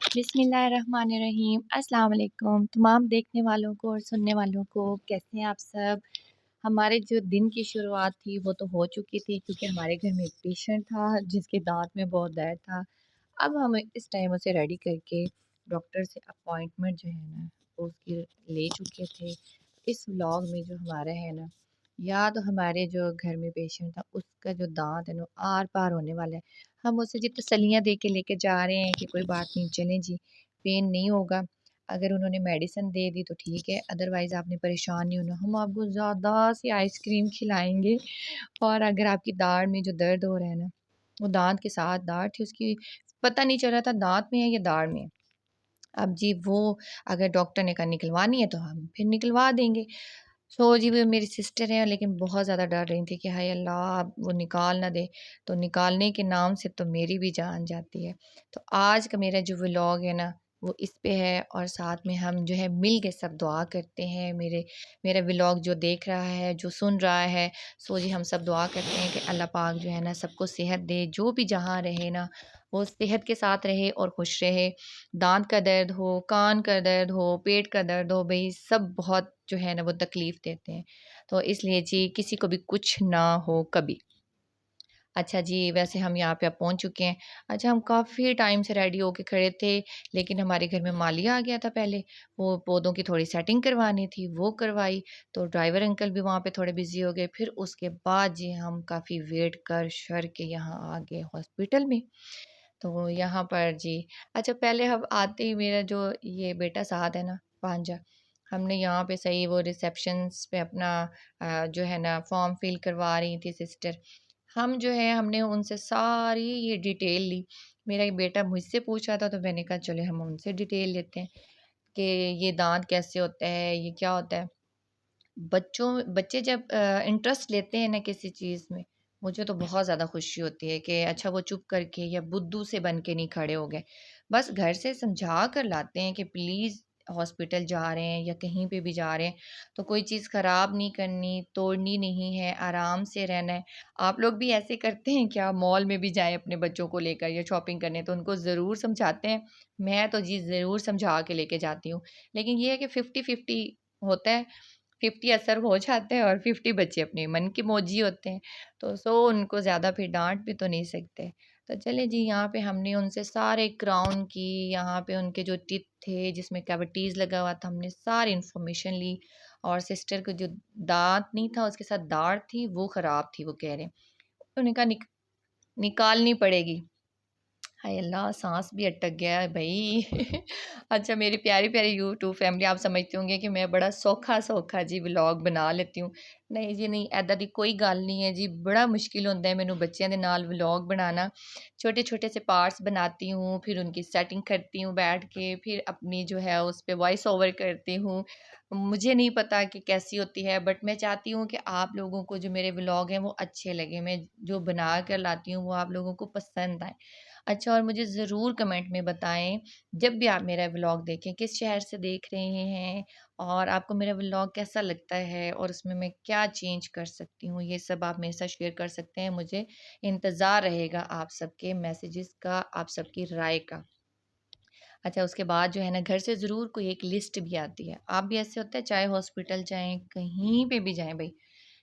बिस्मिल्लाहिर्रहमानिर्रहीम अस्सलाम वालेकुम तमाम देखने वालों को और सुनने वालों को कैसे हैं आप सब। हमारे जो दिन की शुरुआत थी वो तो हो चुकी थी क्योंकि हमारे घर में एक पेशेंट था जिसके दांत में बहुत दर्द था। अब हम इस टाइम उसे रेडी करके डॉक्टर से अपॉइंटमेंट जो है ना वो उसकी ले चुके थे। इस व्लॉग में जो हमारा है ना या तो हमारे जो घर में पेशेंट था उसका जो दांत है ना आर पार होने वाला है। हम उसे जी तसल्लियाँ दे के लेके जा रहे हैं कि कोई बात नहीं चलें जी, पेन नहीं होगा। अगर उन्होंने मेडिसिन दे दी तो ठीक है, अदरवाइज़ आपने परेशान नहीं होना। हम आपको ज़्यादा सी आइसक्रीम खिलाएँगे और अगर आपकी दाढ़ में जो दर्द हो रहा है ना, वो दाँत के साथ दाढ़ थी उसकी पता नहीं चल रहा था दाँत में है या दाढ़ में है। अब जी वो अगर डॉक्टर ने कहा निकलवानी है तो हम फिर निकलवा देंगे। जी वो मेरी सिस्टर है लेकिन बहुत ज़्यादा डर रही थी कि हाय अल्लाह अब वो निकाल ना दे, तो निकालने के नाम से तो मेरी भी जान जाती है। तो आज का मेरा जो व्लॉग है ना वो इस पे है और साथ में हम जो है मिल के सब दुआ करते हैं। मेरा व्लॉग जो देख रहा है, जो सुन रहा है, सो जी हम सब दुआ करते हैं कि अल्लाह पाक जो है ना सबको सेहत दे, जो भी जहाँ रहे ना वो सेहत के साथ रहे और खुश रहे। दाँत का दर्द हो, कान का दर्द हो, पेट का दर्द हो, भई सब बहुत जो है ना वो तकलीफ़ देते हैं। तो इसलिए जी किसी को भी कुछ ना हो कभी। अच्छा जी, वैसे हम यहाँ पे अब पहुँच चुके हैं। अच्छा हम काफ़ी टाइम से रेडी होके खड़े थे, लेकिन हमारे घर में माली आ गया था पहले। वो पौधों की थोड़ी सेटिंग करवानी थी, वो करवाई। तो ड्राइवर अंकल भी वहाँ पे थोड़े बिज़ी हो गए। फिर उसके बाद जी हम काफ़ी वेट कर-शर के यहाँ आ गए हॉस्पिटल में। तो यहाँ पर जी अच्छा पहले हम आते ही मेरा जो ये बेटा साथ है ना भांजा, हमने यहाँ पे सही वो रिसेप्शंस पे अपना जो है ना फॉर्म फिल करवा रही थी सिस्टर। हम जो है हमने उनसे सारी ये डिटेल ली। मेरा एक बेटा मुझसे पूछ रहा था तो मैंने कहा चलो हम उनसे डिटेल लेते हैं कि ये दाँत कैसे होता है, ये क्या होता है। बच्चे जब इंटरेस्ट लेते हैं ना किसी चीज़ में, मुझे तो बहुत ज़्यादा खुशी होती है कि अच्छा वो चुप करके या बुद्धू से बन के नहीं खड़े हो गए। बस घर से समझा कर लाते हैं कि प्लीज़ हॉस्पिटल जा रहे हैं या कहीं पे भी जा रहे हैं, तो कोई चीज़ ख़राब नहीं करनी, तोड़नी नहीं है, आराम से रहना है। आप लोग भी ऐसे करते हैं क्या? मॉल में भी जाएँ अपने बच्चों को लेकर या शॉपिंग करने तो उनको ज़रूर समझाते हैं? मैं तो जी ज़रूर समझा के लेके जाती हूँ। लेकिन ये है कि 50-50 होता है। 50 असर हो जाता है और 50 बच्चे अपने मन के मौजी होते हैं। तो उनको ज़्यादा फिर डाँट भी तो नहीं सकते। तो चलिए जी यहाँ पे हमने उनसे सारे क्राउन की यहाँ पे उनके जो टीथ थे जिसमें कैविटीज़ लगा हुआ था हमने सारी इन्फॉर्मेशन ली और सिस्टर को जो दाँत नहीं था उसके साथ दाढ़ थी वो ख़राब थी वो कह रहे हैं। उन्होंने कहा निकालनी पड़ेगी। हाय अल्लाह! साँस भी अटक गया है भई। अच्छा मेरी प्यारी-प्यारी यूट्यूब फैमिली आप समझते होंगे कि मैं बड़ा सौखा-सौखा जी व्लॉग बना लेती हूँ। नहीं जी नहीं, ऐदा दी कोई गल नहीं है जी, बड़ा मुश्किल होंदा है मैनू बच्चों दे नाल व्लॉग बनाना। छोटे-छोटे से पार्ट्स बनाती हूँ, फिर उनकी सेटिंग करती हूँ बैठ के, फिर अपनी जो है उस पे वॉइस ओवर करती हूँ। मुझे नहीं पता कि कैसी होती है बट मैं चाहती हूँ कि आप लोगों को जो मेरे व्लॉग हैं वो अच्छे लगें। मैं जो बना कर लाती हूँ वो आप लोगों को पसंद आए। अच्छा और मुझे ज़रूर कमेंट में बताएँ, जब भी आप मेरा व्लॉग देखें, किस शहर से देख रहे हैं और आपको मेरा व्लॉग कैसा लगता है और उसमें मैं क्या चेंज कर सकती हूँ, ये सब आप मेरे साथ शेयर कर सकते हैं। मुझे इंतज़ार रहेगा आप सबके मैसेजेस का, आप सबकी राय का। अच्छा उसके बाद जो है ना घर से ज़रूर कोई एक लिस्ट भी आती है। आप भी ऐसे होता है चाहे हॉस्पिटल जाएँ, कहीं पे भी जाएँ भई,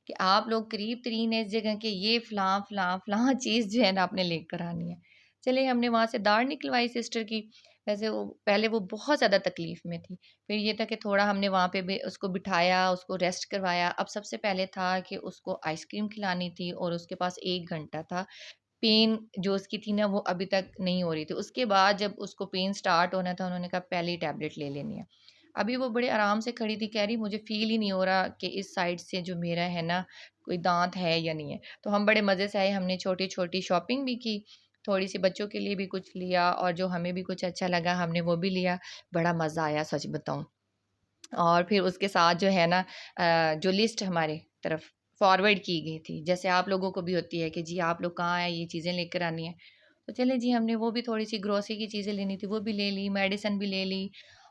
कि आप लोग करीब-तरीन है इस जगह के ये फ़लाँ, फ़लाँ, फ़लाँ चीज़ जो है ना आपने लेकर आनी है। चलिए हमने वहाँ से दाढ़ निकलवाई सिस्टर की। वैसे वो पहले वो बहुत ज़्यादा तकलीफ़ में थी। फिर ये था कि थोड़ा हमने वहाँ पे भी उसको बिठाया, उसको रेस्ट करवाया। अब सबसे पहले था कि उसको आइसक्रीम खिलानी थी और उसके पास 1 घंटा था। पेन जो उसकी थी ना वो अभी तक नहीं हो रही थी। उसके बाद जब उसको पेन स्टार्ट होना था उन्होंने कहा पहली टैबलेट ले लेनी है। अभी वो बड़े आराम से खड़ी थी कह रही मुझे फ़ील ही नहीं हो रहा कि इस साइड से जो मेरा है ना कोई दाँत है या नहीं है। तो हम बड़े मज़े से आए हमने छोटी-छोटी शॉपिंग भी की, थोड़ी-सी बच्चों के लिए भी कुछ लिया और जो हमें भी कुछ अच्छा लगा हमने वो भी लिया। बड़ा मज़ा आया सच बताऊँ। और फिर उसके साथ जो है ना जो लिस्ट हमारे तरफ फॉरवर्ड की गई थी, जैसे आप लोगों को भी होती है कि जी आप लोग कहाँ हैं, ये चीज़ें लेकर आनी है। तो चले जी हमने वो भी थोड़ी-सी ग्रोसरी की चीज़ें लेनी थी, वो भी ले ली, मेडिसिन भी ले ली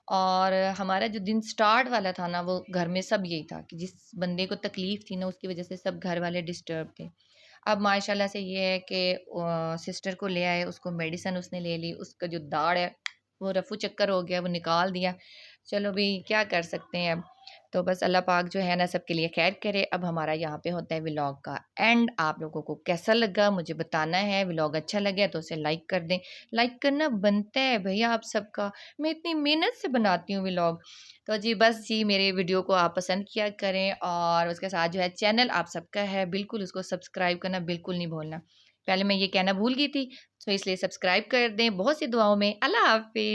और हमारा जो दिन स्टार्ट वाला था ना, वो घर में सब यही था कि जिस बंदे को तकलीफ़ थी ना, उसकी वज़ह से सब घर वाले डिस्टर्ब थे। अब माशाल्लाह से ये है कि सिस्टर को ले आए, उसको मेडिसिन उसने ले ली, उसका जो दाढ़ है वो रफू चक्कर हो गया, वो निकाल दिया। चलो भई क्या कर सकते हैं अब। तो बस अल्लाह पाक जो है ना सबके लिए खैर करे। अब हमारा यहाँ पे होता है व्लॉग का एंड। आप लोगों को कैसा लगा मुझे बताना है। व्लॉग अच्छा लगे तो उसे लाइक कर दें। लाइक करना बनता है भैया आप सबका। मैं इतनी मेहनत से बनाती हूँ व्लॉग। तो जी बस जी मेरे वीडियो को आप पसंद किया करें और उसके साथ जो है चैनल आप सबका है, बिल्कुल उसको सब्सक्राइब करना बिल्कुल नहीं भूलना। पहले मैं ये कहना भूल गई थी, तो इसलिए सब्सक्राइब कर दें। बहुत सी दुआओं में। अल्लाह हाफ़िज़।